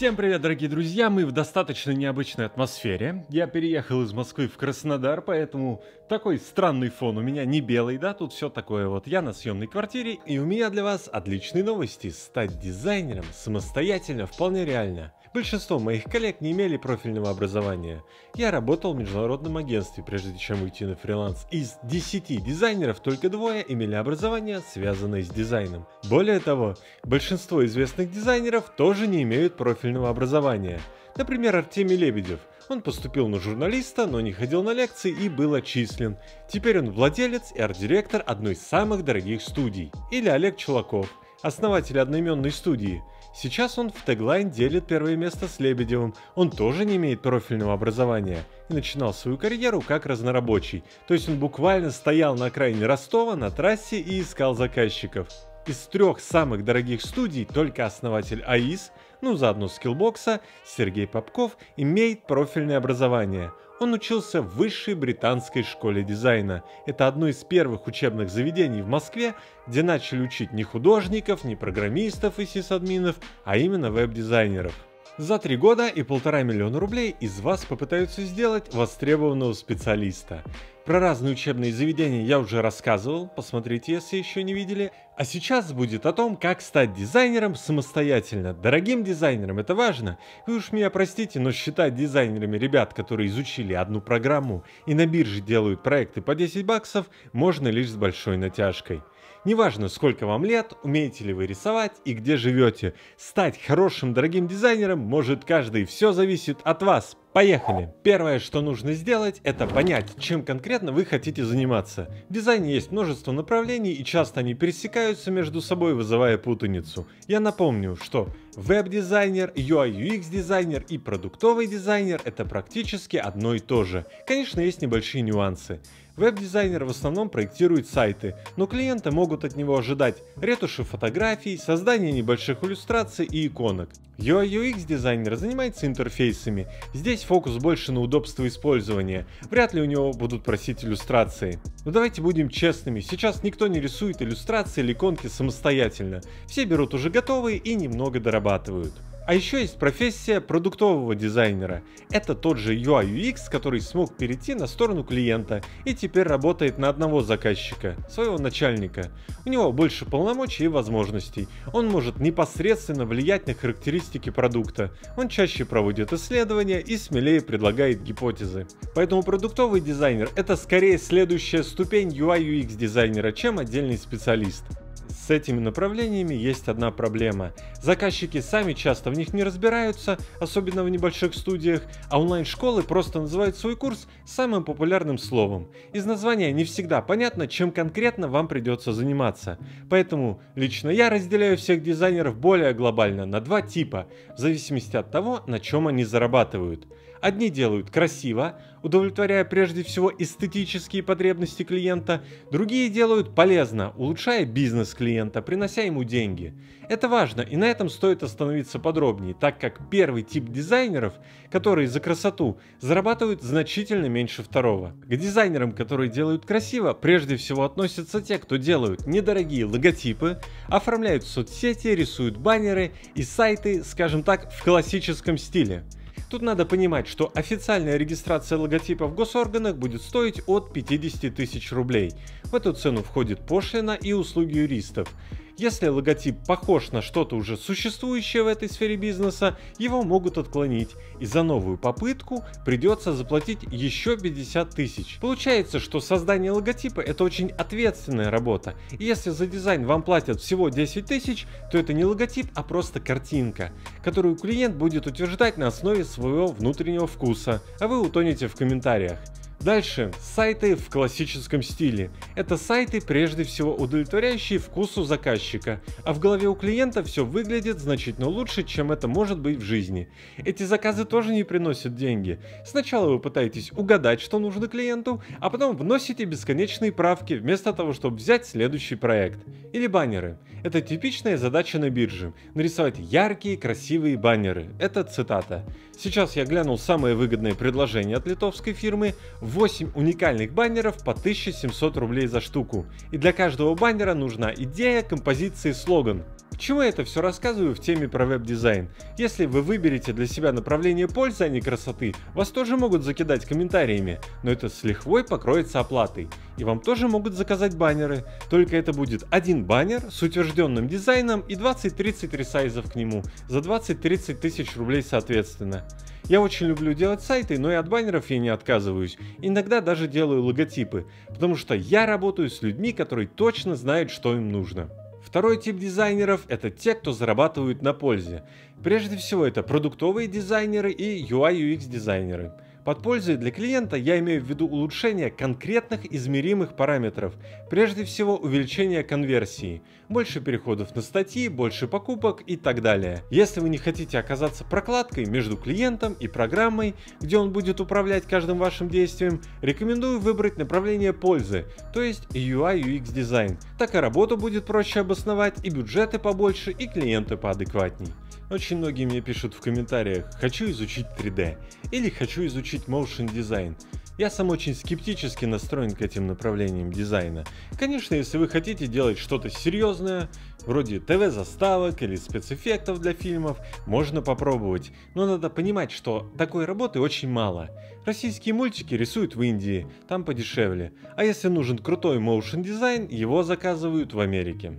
Всем привет, дорогие друзья! Мы в достаточно необычной атмосфере. Я переехал из Москвы в Краснодар, поэтому такой странный фон. У меня не белый, да, тут все такое вот. Я на съемной квартире, и у меня для вас отличные новости. Стать дизайнером самостоятельно вполне реально. Большинство моих коллег не имели профильного образования. Я работал в международном агентстве, прежде чем уйти на фриланс. Из 10 дизайнеров только 2 имели образование, связанное с дизайном. Более того, большинство известных дизайнеров тоже не имеют профильного образования. Например, Артемий Лебедев. Он поступил на журналиста, но не ходил на лекции и был отчислен. Теперь он владелец и арт-директор одной из самых дорогих студий. Или Олег Чулаков, основатель одноименной студии. Сейчас он в Tagline делит первое место с Лебедевым. Он тоже не имеет профильного образования и начинал свою карьеру как разнорабочий. То есть он буквально стоял на окраине Ростова на трассе и искал заказчиков. Из 3 самых дорогих студий только основатель АИС, заодно Skillbox, Сергей Попков, имеет профильное образование. Он учился в высшей британской школе дизайна. Это одно из первых учебных заведений в Москве, где начали учить не художников, не программистов и сисадминов, а именно веб-дизайнеров. За 3 года и 1,5 миллиона рублей из вас попытаются сделать востребованного специалиста. Про разные учебные заведения я уже рассказывал, посмотрите, если еще не видели. А сейчас будет о том, как стать дизайнером самостоятельно. Дорогим дизайнером это важно. Вы уж меня простите, но считать дизайнерами ребят, которые изучили одну программу и на бирже делают проекты по 10 баксов, можно лишь с большой натяжкой. Неважно, сколько вам лет, умеете ли вы рисовать и где живете. Стать хорошим дорогим дизайнером может каждый, все зависит от вас. Поехали! Первое, что нужно сделать, это понять, чем конкретно вы хотите заниматься. В дизайне есть множество направлений, и часто они пересекаются между собой, вызывая путаницу. Я напомню, что веб-дизайнер, UI/UX дизайнер и продуктовый дизайнер – это практически одно и то же. Конечно, есть небольшие нюансы. Веб-дизайнер в основном проектирует сайты, но клиенты могут от него ожидать ретуши фотографий, создания небольших иллюстраций и иконок. UI/UX дизайнер занимается интерфейсами. Здесь фокус больше на удобство использования. Вряд ли у него будут просить иллюстрации. Но давайте будем честными, сейчас никто не рисует иллюстрации или иконки самостоятельно. Все берут уже готовые и немного дорабатывают. А еще есть профессия продуктового дизайнера. Это тот же UI/UX, который смог перейти на сторону клиента и теперь работает на одного заказчика, своего начальника. У него больше полномочий и возможностей. Он может непосредственно влиять на характеристики продукта. Он чаще проводит исследования и смелее предлагает гипотезы. Поэтому продуктовый дизайнер – это скорее следующая ступень UI/UX дизайнера, чем отдельный специалист. С этими направлениями есть одна проблема. Заказчики сами часто в них не разбираются, особенно в небольших студиях, а онлайн-школы просто называют свой курс самым популярным словом. Из названия не всегда понятно, чем конкретно вам придется заниматься. Поэтому лично я разделяю всех дизайнеров более глобально на 2 типа, в зависимости от того, на чем они зарабатывают. Одни делают красиво, удовлетворяя прежде всего эстетические потребности клиента, другие делают полезно, улучшая бизнес клиента, принося ему деньги. Это важно, и на этом стоит остановиться подробнее, так как первый тип дизайнеров, которые за красоту, зарабатывают значительно меньше второго. К дизайнерам, которые делают красиво, прежде всего относятся те, кто делают недорогие логотипы, оформляют соцсети, рисуют баннеры и сайты, скажем так, в классическом стиле. Тут надо понимать, что официальная регистрация логотипа в госорганах будет стоить от 50 тысяч рублей. В эту цену входит пошлина и услуги юристов. Если логотип похож на что-то уже существующее в этой сфере бизнеса, его могут отклонить, и за новую попытку придется заплатить еще 50 тысяч. Получается, что создание логотипа – это очень ответственная работа, и если за дизайн вам платят всего 10 тысяч, то это не логотип, а просто картинка, которую клиент будет утверждать на основе своего внутреннего вкуса, а вы утонете в комментариях. Дальше, сайты в классическом стиле. Это сайты, прежде всего, удовлетворяющие вкусу заказчика, а в голове у клиента все выглядит значительно лучше, чем это может быть в жизни. Эти заказы тоже не приносят деньги. Сначала вы пытаетесь угадать, что нужно клиенту, а потом вносите бесконечные правки, вместо того, чтобы взять следующий проект. Или баннеры. Это типичная задача на бирже. Нарисовать яркие, красивые баннеры. Это цитата. Сейчас я глянул самое выгодное предложение от литовской фирмы. 8 уникальных баннеров по 1700 рублей за штуку. И для каждого баннера нужна идея, композиция и слоган. К чему я это все рассказываю в теме про веб-дизайн? Если вы выберете для себя направление пользы, а не красоты, вас тоже могут закидать комментариями, но это с лихвой покроется оплатой. И вам тоже могут заказать баннеры, только это будет один баннер с утвержденным дизайном и 20-30 ресайзов к нему за 20-30 тысяч рублей соответственно. Я очень люблю делать сайты, но и от баннеров я не отказываюсь. Иногда даже делаю логотипы, потому что я работаю с людьми, которые точно знают, что им нужно. Второй тип дизайнеров – это те, кто зарабатывают на пользе. Прежде всего это продуктовые дизайнеры и UI/UX дизайнеры. Под пользой для клиента я имею в виду улучшение конкретных измеримых параметров, прежде всего увеличение конверсии, больше переходов на статьи, больше покупок и так далее. Если вы не хотите оказаться прокладкой между клиентом и программой, где он будет управлять каждым вашим действием, рекомендую выбрать направление пользы, то есть UI/UX дизайн. Так и работу будет проще обосновать, и бюджеты побольше, и клиенты поадекватней. Очень многие мне пишут в комментариях: хочу изучить 3D или хочу изучить Motion дизайн. Я сам очень скептически настроен к этим направлениям дизайна. Конечно, если вы хотите делать что-то серьезное, вроде ТВ-заставок или спецэффектов для фильмов, можно попробовать. Но надо понимать, что такой работы очень мало. Российские мультики рисуют в Индии, там подешевле. А если нужен крутой Motion дизайн, его заказывают в Америке.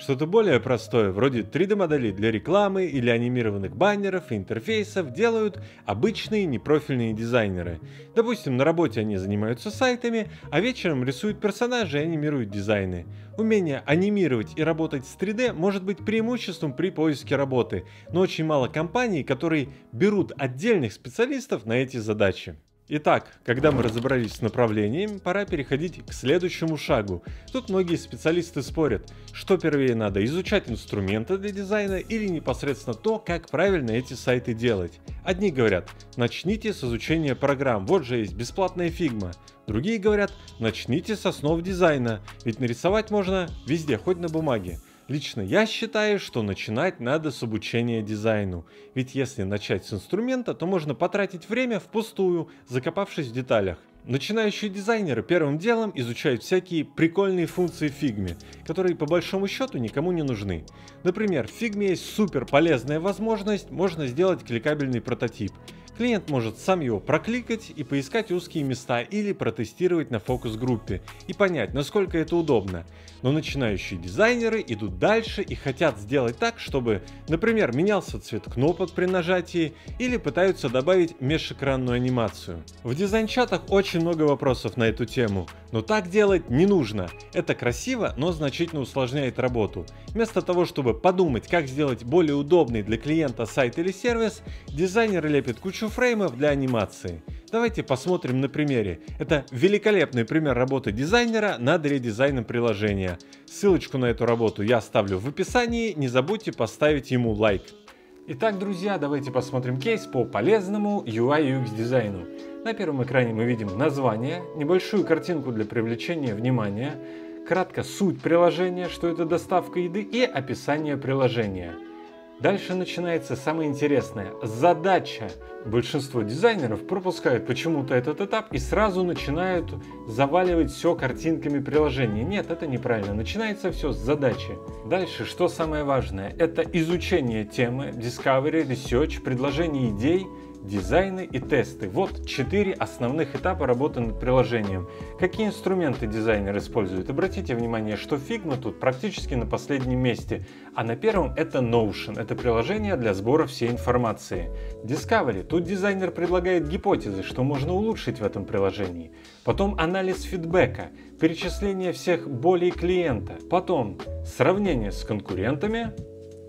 Что-то более простое, вроде 3D-моделей для рекламы или анимированных баннеров и интерфейсов, делают обычные непрофильные дизайнеры. Допустим, на работе они занимаются сайтами, а вечером рисуют персонажей и анимируют дизайны. Умение анимировать и работать с 3D может быть преимуществом при поиске работы, но очень мало компаний, которые берут отдельных специалистов на эти задачи. Итак, когда мы разобрались с направлением, пора переходить к следующему шагу. Тут многие специалисты спорят, что первее надо: изучать инструменты для дизайна или непосредственно то, как правильно эти сайты делать. Одни говорят: начните с изучения программ, вот же есть бесплатная Figma. Другие говорят: начните с основ дизайна, ведь нарисовать можно везде, хоть на бумаге. Лично я считаю, что начинать надо с обучения дизайну, ведь если начать с инструмента, то можно потратить время впустую, закопавшись в деталях. Начинающие дизайнеры первым делом изучают всякие прикольные функции в Figma, которые по большому счету никому не нужны. Например, в Figma есть супер полезная возможность, можно сделать кликабельный прототип. Клиент может сам его прокликать и поискать узкие места или протестировать на фокус-группе и понять, насколько это удобно. Но начинающие дизайнеры идут дальше и хотят сделать так, чтобы, например, менялся цвет кнопок при нажатии или пытаются добавить межэкранную анимацию. В дизайн-чатах очень много вопросов на эту тему, но так делать не нужно. Это красиво, но значительно усложняет работу. Вместо того, чтобы подумать, как сделать более удобный для клиента сайт или сервис, дизайнер лепит кучу фреймов для анимации. Давайте посмотрим на примере. Это великолепный пример работы дизайнера над редизайном приложения. Ссылочку на эту работу я оставлю в описании, не забудьте поставить ему лайк. Итак, друзья, давайте посмотрим кейс по полезному UI/UX дизайну. На первом экране мы видим название, небольшую картинку для привлечения внимания, кратко суть приложения, что это доставка еды, и описание приложения. Дальше начинается самое интересное – задача. Большинство дизайнеров пропускают почему-то этот этап и сразу начинают заваливать все картинками приложения. Нет, это неправильно. Начинается все с задачи. Дальше, что самое важное, это изучение темы, discovery, research, предложение идей, дизайны и тесты. Вот 4 основных этапа работы над приложением. Какие инструменты дизайнер использует? Обратите внимание, что Figma тут практически на последнем месте, а на первом это Notion. Это приложение для сбора всей информации. Discovery. Тут дизайнер предлагает гипотезы, что можно улучшить в этом приложении. Потом анализ фидбэка, перечисление всех болей клиента. Потом сравнение с конкурентами.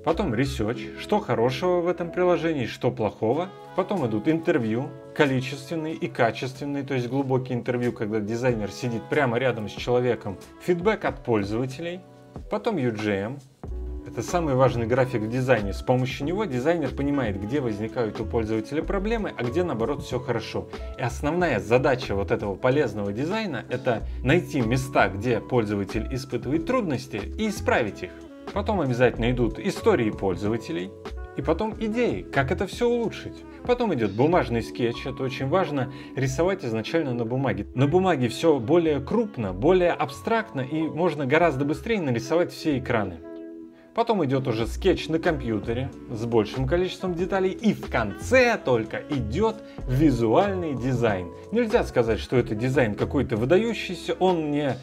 Потом research, что хорошего в этом приложении, что плохого. Потом идут интервью, количественные и качественные, то есть глубокие интервью, когда дизайнер сидит прямо рядом с человеком. Фидбэк от пользователей. Потом UGM. Это самый важный график в дизайне. С помощью него дизайнер понимает, где возникают у пользователя проблемы, а где наоборот все хорошо. И основная задача вот этого полезного дизайна – это найти места, где пользователь испытывает трудности, и исправить их. Потом обязательно идут истории пользователей, И потом идеи, как это все улучшить. Потом идет бумажный скетч, это очень важно рисовать изначально на бумаге. На бумаге все более крупно, более абстрактно и можно гораздо быстрее нарисовать все экраны. Потом идет уже скетч на компьютере с большим количеством деталей. И в конце только идет визуальный дизайн. Нельзя сказать, что это дизайн какой-то выдающийся, он не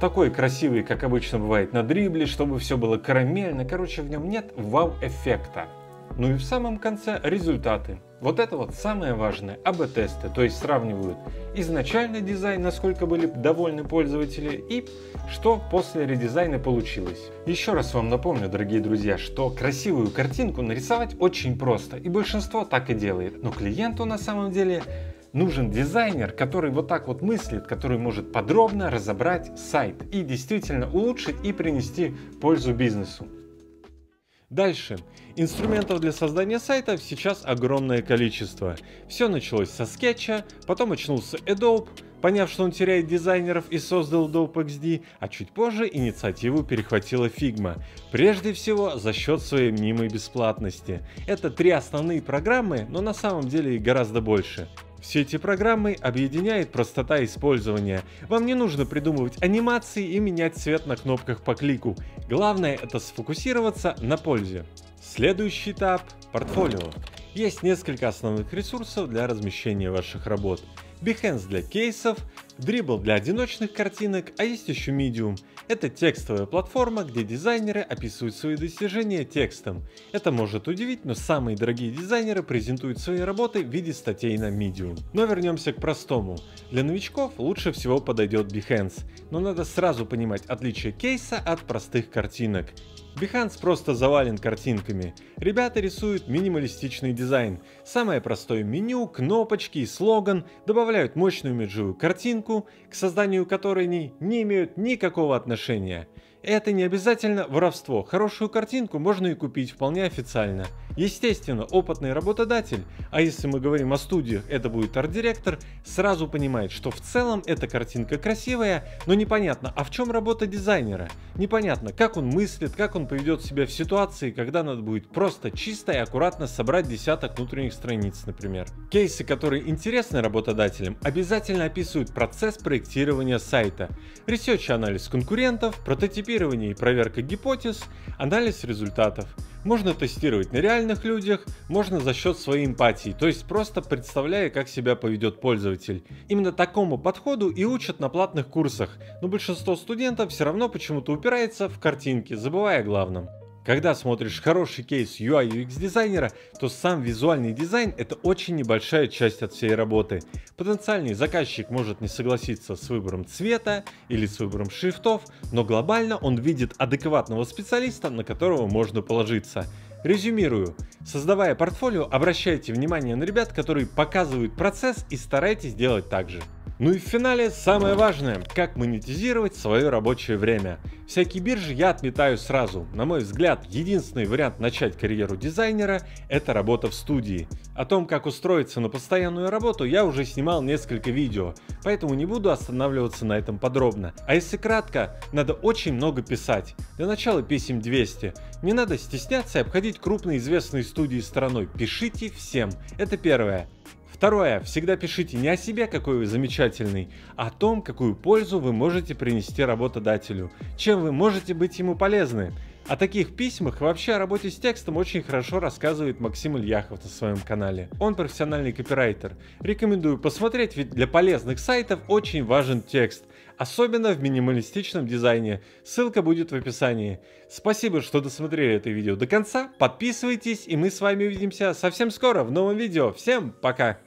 такой красивый, как обычно бывает на дрибле, чтобы все было карамельно. Короче, в нем нет вау-эффекта. Ну и в самом конце результаты. Вот это вот самое важное, АБ-тесты, то есть сравнивают изначальный дизайн, насколько были довольны пользователи, и что после редизайна получилось. Еще раз вам напомню, дорогие друзья, что красивую картинку нарисовать очень просто, и большинство так и делает. Но клиенту на самом деле нужен дизайнер, который вот так вот мыслит, который может подробно разобрать сайт и действительно улучшить и принести пользу бизнесу. Дальше. Инструментов для создания сайтов сейчас огромное количество. Все началось со скетча, потом очнулся Adobe, поняв, что он теряет дизайнеров, и создал Adobe XD, а чуть позже инициативу перехватила Figma. Прежде всего за счет своей мнимой бесплатности. Это 3 основные программы, но на самом деле их гораздо больше. Все эти программы объединяет простота использования. Вам не нужно придумывать анимации и менять цвет на кнопках по клику. Главное это сфокусироваться на пользе. Следующий этап – портфолио. Есть несколько основных ресурсов для размещения ваших работ. Behance для кейсов, Dribbble для одиночных картинок, а есть еще Medium. Это текстовая платформа, где дизайнеры описывают свои достижения текстом. Это может удивить, но самые дорогие дизайнеры презентуют свои работы в виде статей на Medium. Но вернемся к простому. Для новичков лучше всего подойдет Behance, но надо сразу понимать отличие кейса от простых картинок. Behance просто завален картинками. Ребята рисуют минималистичный дизайн. Самое простое меню, кнопочки и слоган, добавляют мощную имиджевую картинку, к созданию которой они не имеют никакого отношения. Это не обязательно воровство. Хорошую картинку можно и купить вполне официально. Естественно, опытный работодатель, а если мы говорим о студиях, это будет арт-директор, сразу понимает, что в целом эта картинка красивая, но непонятно, а в чем работа дизайнера? Непонятно, как он мыслит, как он поведет себя в ситуации, когда надо будет просто чисто и аккуратно собрать десяток внутренних страниц, например. Кейсы, которые интересны работодателям, обязательно описывают процесс проектирования сайта, ресерч-анализ конкурентов, прототипирование и проверка гипотез, анализ результатов. Можно тестировать на реальных людях, можно за счет своей эмпатии, то есть просто представляя, как себя поведет пользователь. Именно такому подходу и учат на платных курсах, но большинство студентов все равно почему-то упирается в картинки, забывая о главном. Когда смотришь хороший кейс UI UX дизайнера, то сам визуальный дизайн – это очень небольшая часть от всей работы. Потенциальный заказчик может не согласиться с выбором цвета или с выбором шрифтов, но глобально он видит адекватного специалиста, на которого можно положиться. Резюмирую. Создавая портфолио, обращайте внимание на ребят, которые показывают процесс, и старайтесь делать так же. Ну и в финале самое важное, как монетизировать свое рабочее время. Всякие биржи я отметаю сразу. На мой взгляд, единственный вариант начать карьеру дизайнера – это работа в студии. О том, как устроиться на постоянную работу, я уже снимал несколько видео, поэтому не буду останавливаться на этом подробно. А если кратко, надо очень много писать. Для начала писем 200. Не надо стесняться и обходить крупные известные студии стороной. Пишите всем. Это первое. Второе. Всегда пишите не о себе, какой вы замечательный, а о том, какую пользу вы можете принести работодателю, чем вы можете быть ему полезны. О таких письмах и вообще о работе с текстом очень хорошо рассказывает Максим Ильяхов на своем канале. Он профессиональный копирайтер. Рекомендую посмотреть, ведь для полезных сайтов очень важен текст, особенно в минималистичном дизайне. Ссылка будет в описании. Спасибо, что досмотрели это видео до конца. Подписывайтесь, и мы с вами увидимся совсем скоро в новом видео. Всем пока!